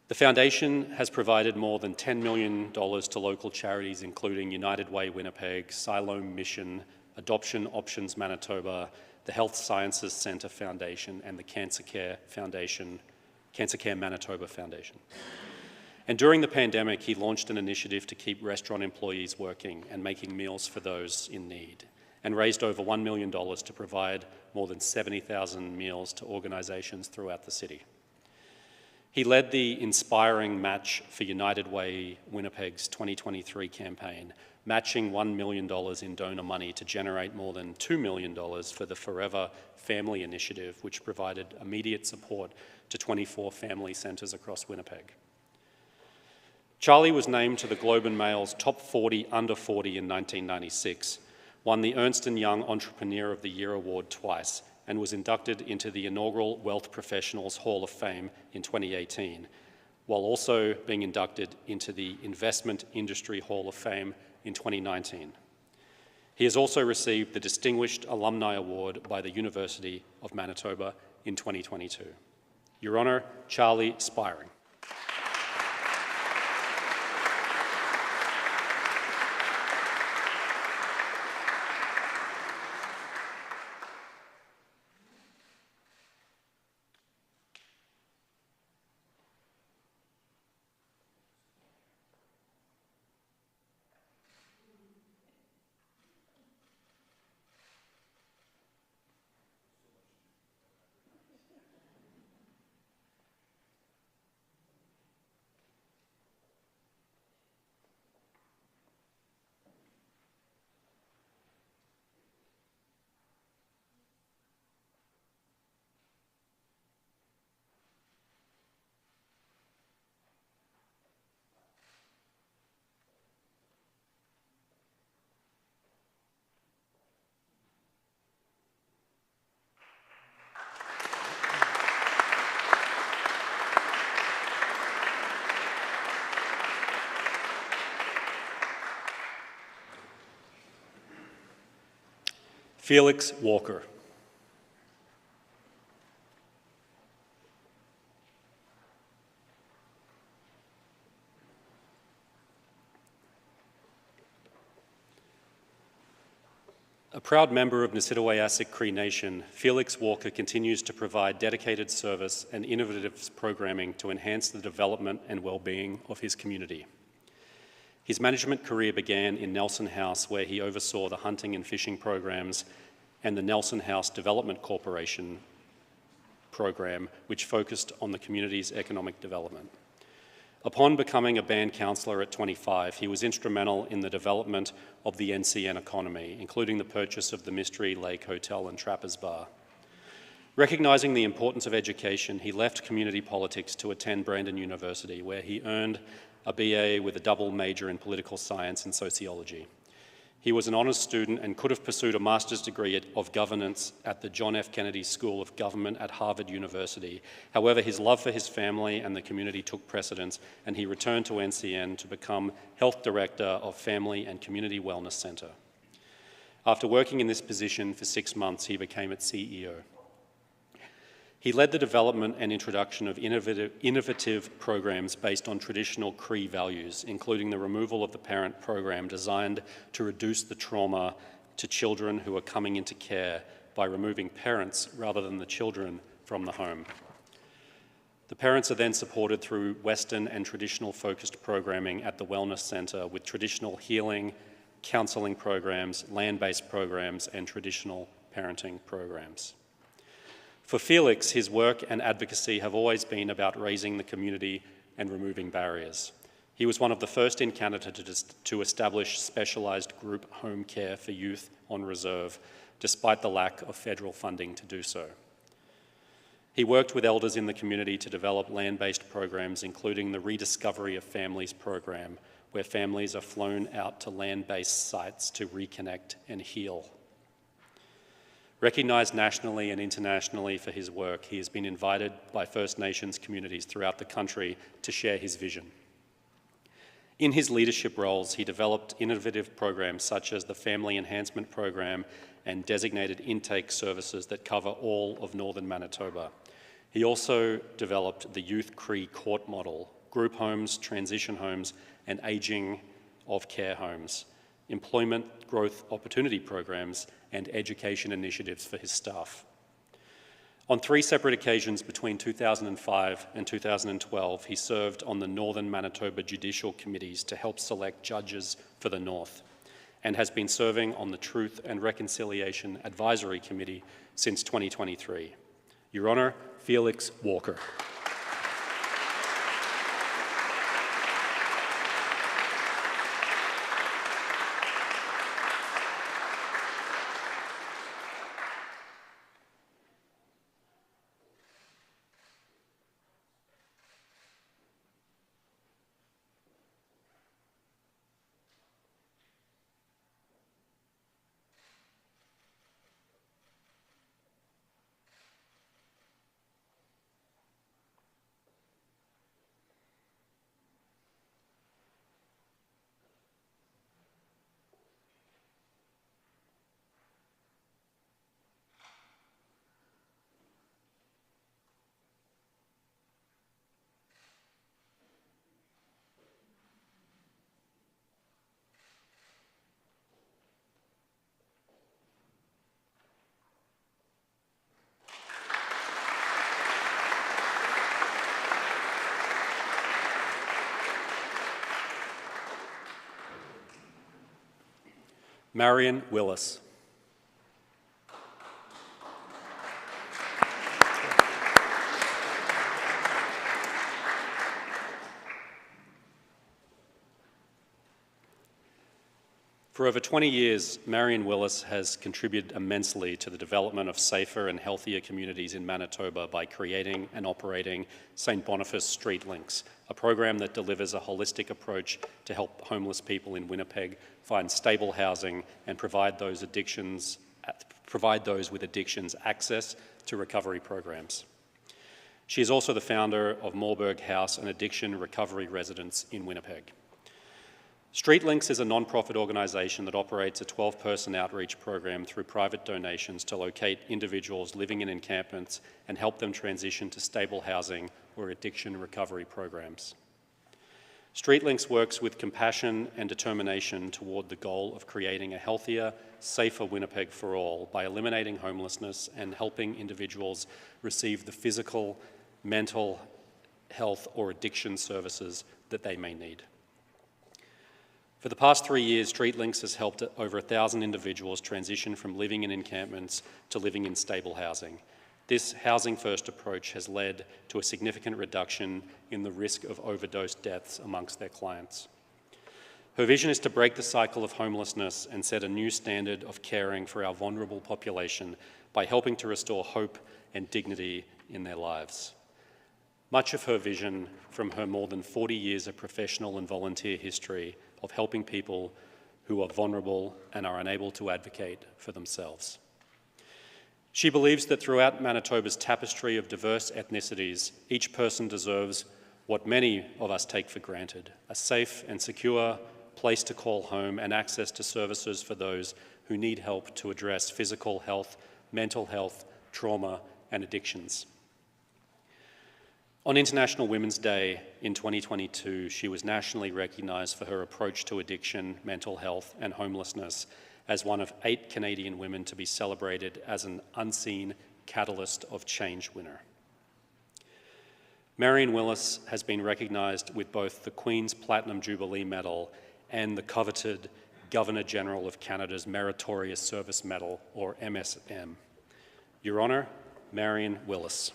The foundation has provided more than $10 million to local charities, including United Way Winnipeg, Siloam Mission, Adoption Options Manitoba, the Health Sciences Centre Foundation, and the Cancer Care Manitoba Foundation. And during the pandemic, he launched an initiative to keep restaurant employees working and making meals for those in need, and raised over $1 million to provide more than 70,000 meals to organisations throughout the city. He led the Inspiring Match for United Way Winnipeg's 2023 campaign, matching $1 million in donor money to generate more than $2 million for the Forever Family Initiative, which provided immediate support to 24 family centres across Winnipeg. Charlie was named to the Globe and Mail's Top 40 Under 40 in 1996, won the Ernst & Young Entrepreneur of the Year award twice, and was inducted into the inaugural Wealth Professionals Hall of Fame in 2018, while also being inducted into the Investment Industry Hall of Fame in 2019. He has also received the Distinguished Alumni Award by the University of Manitoba in 2022. Your Honour, Charlie Spiring. Felix Walker. A proud member of Nisitawayasik Cree Nation, Felix Walker continues to provide dedicated service and innovative programming to enhance the development and well-being of his community. His management career began in Nelson House, where he oversaw the hunting and fishing programs and the Nelson House Development Corporation program, which focused on the community's economic development. Upon becoming a band councillor at 25, he was instrumental in the development of the NCN economy, including the purchase of the Mystery Lake Hotel and Trappers Bar. Recognising the importance of education, he left community politics to attend Brandon University, where he earned a BA with a double major in political science and sociology. He was an honours student and could have pursued a master's degree of governance at the John F. Kennedy School of Government at Harvard University. However, his love for his family and the community took precedence, and he returned to NCN to become Health Director of Family and Community Wellness Centre. After working in this position for 6 months, he became its CEO. He led the development and introduction of innovative programs based on traditional Cree values, including the removal of the parent program designed to reduce the trauma to children who are coming into care by removing parents rather than the children from the home. The parents are then supported through Western and traditional focused programming at the Wellness Centre with traditional healing, counselling programs, land-based programs, and traditional parenting programs. For Felix, his work and advocacy have always been about raising the community and removing barriers. He was one of the first in Canada to establish specialised group home care for youth on reserve, despite the lack of federal funding to do so. He worked with elders in the community to develop land-based programs, including the Rediscovery of Families program, where families are flown out to land-based sites to reconnect and heal. Recognised nationally and internationally for his work, he has been invited by First Nations communities throughout the country to share his vision. In his leadership roles, he developed innovative programs such as the Family Enhancement Program and designated intake services that cover all of northern Manitoba. He also developed the Youth Cree Court model, group homes, transition homes, and aging of care homes, employment growth opportunity programs, and education initiatives for his staff. On 3 separate occasions between 2005 and 2012, he served on the Northern Manitoba Judicial Committees to help select judges for the North, and has been serving on the Truth and Reconciliation Advisory Committee since 2023. Your Honour, Felix Walker. Marion Willis. For over 20 years, Marion Willis has contributed immensely to the development of safer and healthier communities in Manitoba by creating and operating St. Boniface Street Links, a program that delivers a holistic approach to help homeless people in Winnipeg find stable housing and provide those with addictions access to recovery programs. She is also the founder of Moorburg House, an addiction recovery residence in Winnipeg. Street Links is a non-profit organisation that operates a 12-person outreach program through private donations to locate individuals living in encampments and help them transition to stable housing or addiction recovery programs. Street Links works with compassion and determination toward the goal of creating a healthier, safer Winnipeg for all by eliminating homelessness and helping individuals receive the physical, mental health or addiction services that they may need. For the past 3 years, Street Links has helped over 1,000 individuals transition from living in encampments to living in stable housing. This housing-first approach has led to a significant reduction in the risk of overdose deaths amongst their clients. Her vision is to break the cycle of homelessness and set a new standard of caring for our vulnerable population by helping to restore hope and dignity in their lives. Much of her vision from her more than 40 years of professional and volunteer history of helping people who are vulnerable and are unable to advocate for themselves. She believes that throughout Manitoba's tapestry of diverse ethnicities, each person deserves what many of us take for granted, a safe and secure place to call home and access to services for those who need help to address physical health, mental health, trauma, and addictions. On International Women's Day in 2022, she was nationally recognised for her approach to addiction, mental health, and homelessness as one of 8 Canadian women to be celebrated as an unseen catalyst of change winner. Marion Willis has been recognised with both the Queen's Platinum Jubilee Medal and the coveted Governor-General of Canada's Meritorious Service Medal, or MSM. Your Honour, Marion Willis.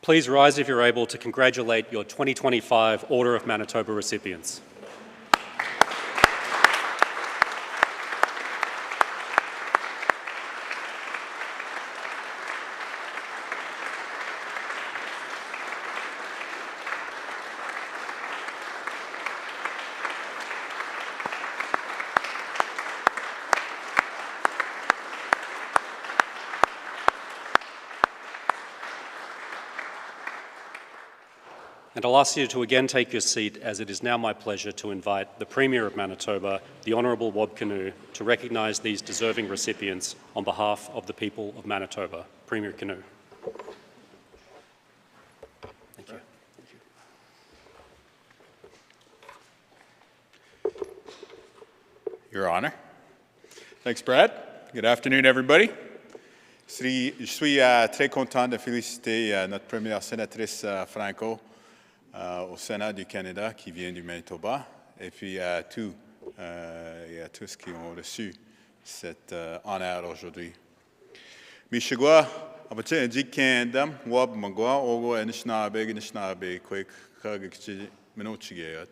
Please rise if you're able to congratulate your 2025 Order of Manitoba recipients. And I'll ask you to again take your seat, as it is now my pleasure to invite the Premier of Manitoba, the Honourable Wab Kinew, to recognise these deserving recipients on behalf of the people of Manitoba. Premier Kinew. Thank you. Your Honor. Thanks, Brad. Good afternoon, everybody. Je suis très content de féliciter notre première sénatrice Franco au Sénat du Canada qui vient du Manitoba, et puis à tous qui ont reçu cet honneur aujourd'hui. Mishigwa, abache jik kendam wab magwa ogo enishnabe quick kagchi minochigayat.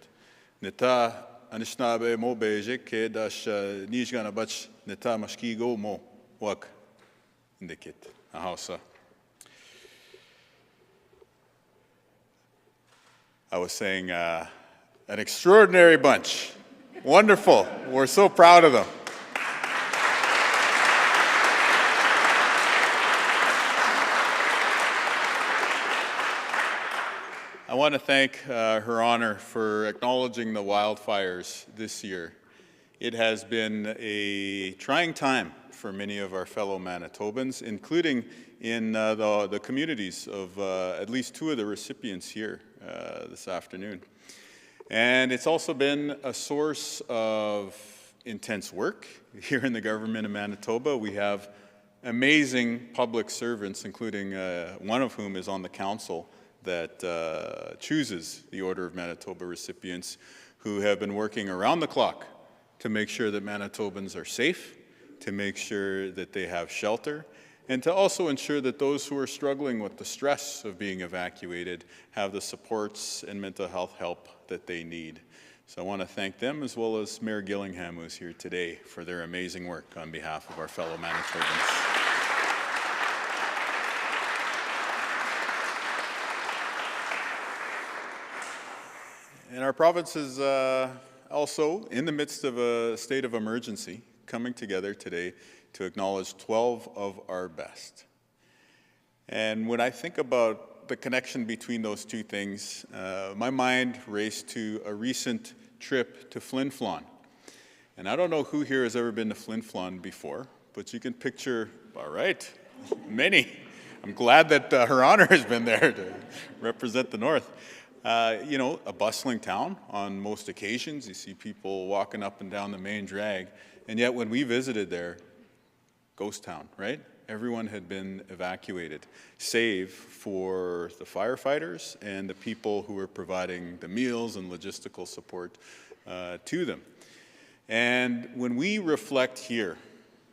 Neta anishnabe mo beje ke dash nishgana bach neta mashkigo mo wak indicate a house. I was saying, an extraordinary bunch. Wonderful. We're so proud of them. I want to thank Her Honor for acknowledging the wildfires this year. It has been a trying time for many of our fellow Manitobans, including in the communities of at least two of the recipients here this afternoon. And it's also been a source of intense work here in the government of Manitoba. We have amazing public servants, including one of whom is on the council that chooses the Order of Manitoba recipients, who have been working around the clock to make sure that Manitobans are safe, to make sure that they have shelter, and to also ensure that those who are struggling with the stress of being evacuated have the supports and mental health help that they need. So I want to thank them, as well as Mayor Gillingham, who's here today, for their amazing work on behalf of our fellow Manitobans. And our province is also in the midst of a state of emergency, coming together today to acknowledge 12 of our best. And when I think about the connection between those two things, my mind raced to a recent trip to Flin Flon. And I don't know who here has ever been to Flin Flon before, but you can picture, all right, many. I'm glad that Her Honor has been there to represent the North. You know, a bustling town on most occasions. You see people walking up and down the main drag. And yet when we visited there, ghost town, right? Everyone had been evacuated, save for the firefighters and the people who were providing the meals and logistical support to them. And when we reflect here,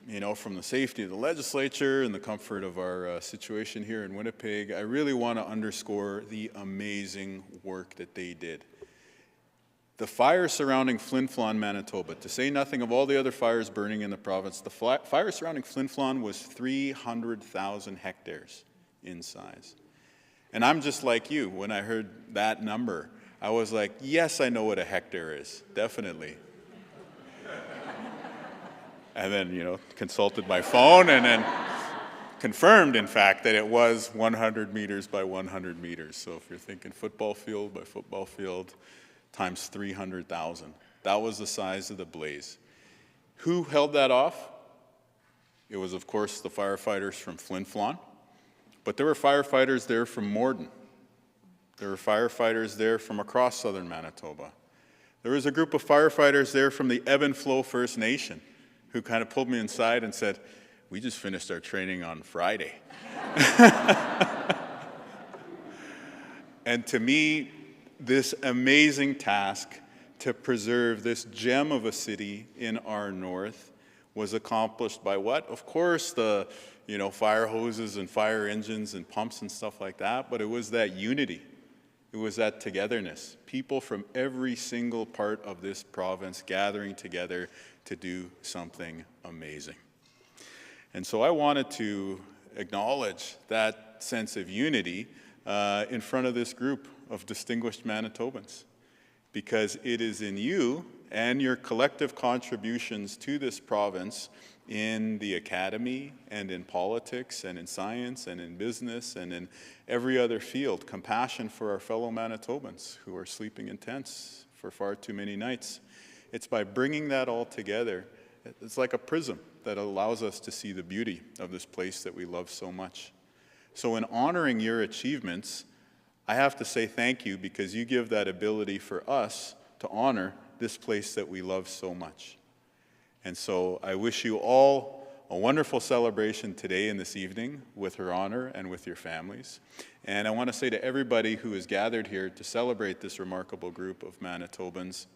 you know, from the safety of the legislature and the comfort of our situation here in Winnipeg, I really want to underscore the amazing work that they did. The fire surrounding Flin Flon, Manitoba, to say nothing of all the other fires burning in the province, the fire surrounding Flin Flon was 300,000 hectares in size. And I'm just like you. When I heard that number, I was like, yes, I know what a hectare is, definitely. And then, you know, consulted my phone and then confirmed, in fact, that it was 100 meters by 100 meters. So if you're thinking football field by football field, times 300,000. That was the size of the blaze. Who held that off? It was, of course, the firefighters from Flin Flon, but there were firefighters there from Morden. There were firefighters there from across southern Manitoba. There was a group of firefighters there from the Ebb and Flow First Nation who kind of pulled me inside and said, we just finished our training on Friday. And to me, this amazing task to preserve this gem of a city in our north was accomplished by what? Of course, the fire hoses and fire engines and pumps and stuff like that, but it was that unity. It was that togetherness. People from every single part of this province gathering together to do something amazing. And so I wanted to acknowledge that sense of unity in front of this group of distinguished Manitobans, because it is in you and your collective contributions to this province in the academy and in politics and in science and in business and in every other field, compassion for our fellow Manitobans who are sleeping in tents for far too many nights. It's by bringing that all together, it's like a prism that allows us to see the beauty of this place that we love so much. So in honoring your achievements, I have to say thank you, because you give that ability for us to honor this place that we love so much. And so I wish you all a wonderful celebration today and this evening with her honor and with your families. And I want to say to everybody who is gathered here to celebrate this remarkable group of Manitobans,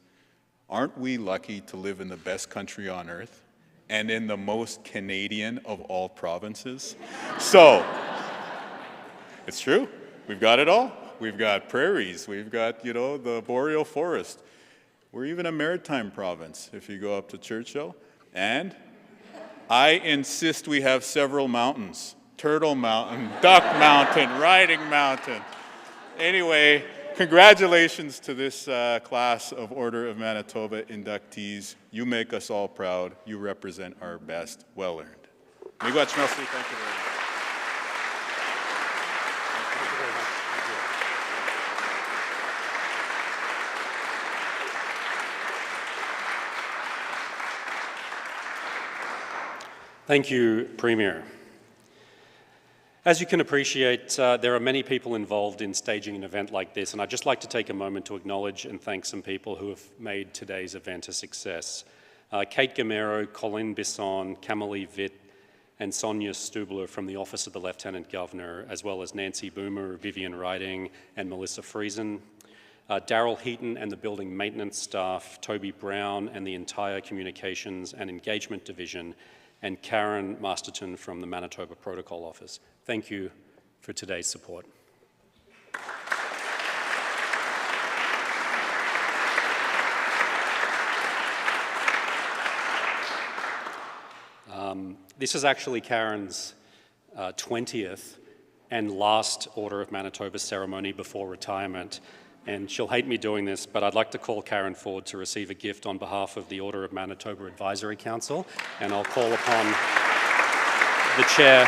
aren't we lucky to live in the best country on earth and in the most Canadian of all provinces? So, it's true. We've got it all. We've got prairies. We've got, the boreal forest. We're even a maritime province if you go up to Churchill. And I insist we have several mountains. Turtle Mountain, Duck Mountain, Riding Mountain. Anyway, congratulations to this class of Order of Manitoba inductees. You make us all proud. You represent our best. Well earned. Miigwech merci. Thank you very much. Thank you, Premier. As you can appreciate, there are many people involved in staging an event like this, and I'd just like to take a moment to acknowledge and thank some people who have made today's event a success. Kate Gamero, Colin Bisson, Camille Vitt, and Sonia Stubler from the Office of the Lieutenant Governor, as well as Nancy Boomer, Vivian Riding, and Melissa Friesen. Daryl Heaton and the building maintenance staff, Toby Brown and the entire Communications and Engagement Division, and Karen Masterton from the Manitoba Protocol Office. Thank you for today's support. This is actually Karen's 20th and last Order of Manitoba ceremony before retirement. And she'll hate me doing this, but I'd like to call Karen forward to receive a gift on behalf of the Order of Manitoba Advisory Council, and I'll call upon the chair.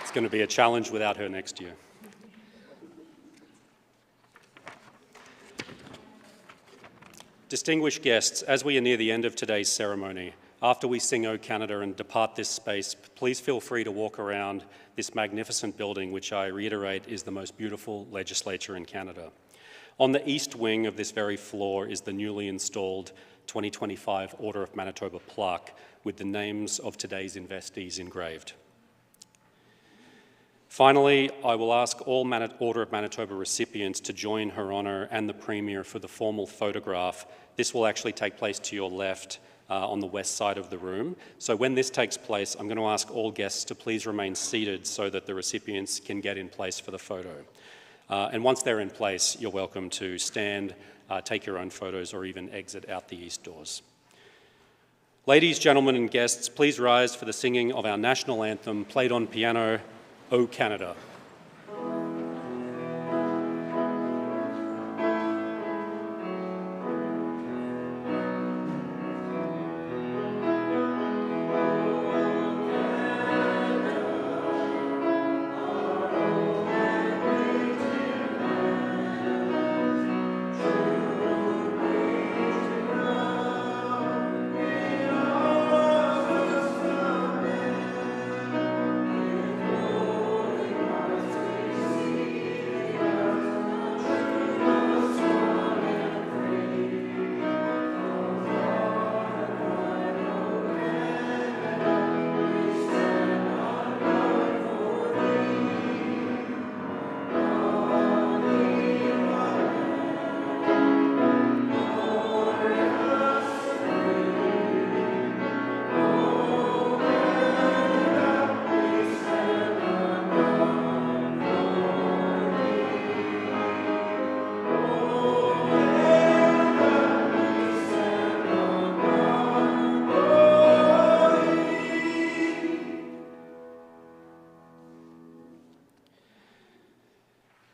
It's going to be a challenge without her next year. Distinguished guests, as we are near the end of today's ceremony, after we sing O Canada and depart this space, please feel free to walk around this magnificent building, which I reiterate is the most beautiful legislature in Canada. On the east wing of this very floor is the newly installed 2025 Order of Manitoba plaque with the names of today's investees engraved. Finally, I will ask all Order of Manitoba recipients to join Her Honour and the Premier for the formal photograph. This will actually take place to your left on the west side of the room. So when this takes place, I'm going to ask all guests to please remain seated so that the recipients can get in place for the photo. And once they're in place, you're welcome to stand, take your own photos, or even exit out the east doors. Ladies, gentlemen, and guests, please rise for the singing of our national anthem, played on piano, O Canada.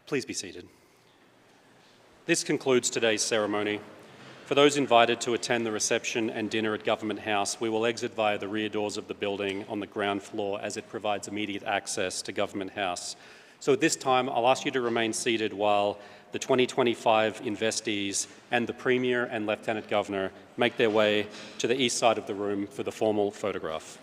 Please be seated. This concludes today's ceremony. For those invited to attend the reception and dinner at Government House, we will exit via the rear doors of the building on the ground floor as it provides immediate access to Government House. So at this time, I'll ask you to remain seated while the 2025 investees and the Premier and Lieutenant Governor make their way to the east side of the room for the formal photograph.